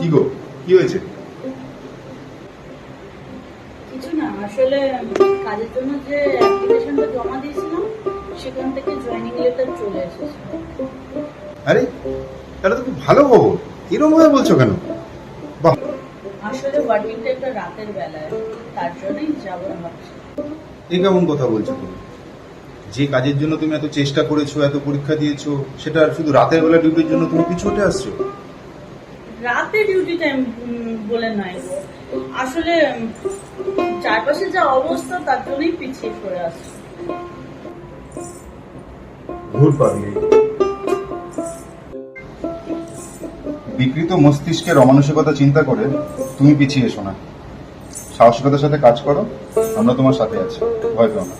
কি গো, কি হয়েছে? কিছু না, আসলে কাজের জন্য যে অ্যাপ্লিকেশনটা জমা দিয়েছিলাম সেখান থেকে জয়েনিং লেটার চলে এসেছে। আরে, তাহলে তো খুব ভালো খবর। এরকম ভাবে বলছো কেন? বাহ, আসলে ওয়ার্কিং টাইমটা রাতের বেলায়, তার জন্যই যাবো না ভাবছি। এই কেমন কথা বলছো তুমি? যে কাজের জন্য তুমি এত চেষ্টা করেছো, এত পরীক্ষা দিয়েছো, সেটা আর শুধু রাতের বেলা ডিউটির জন্য তুমি পিছু হটে আসছো? রাতে ডিউটি টাইম বলে নয় গো, আসলে চারপাশে যা অবস্থা তার জন্যই পিছিয়ে পড়ে আসছে। ভুল পাবি। বিকৃত মস্তিষ্কের অমানসিকতা চিন্তা করে তুমি পিছিয়ে এসো না। সাহসিকতার সাথে কাজ করো, আমরা তোমার সাথে আছি, ভয় পেও না।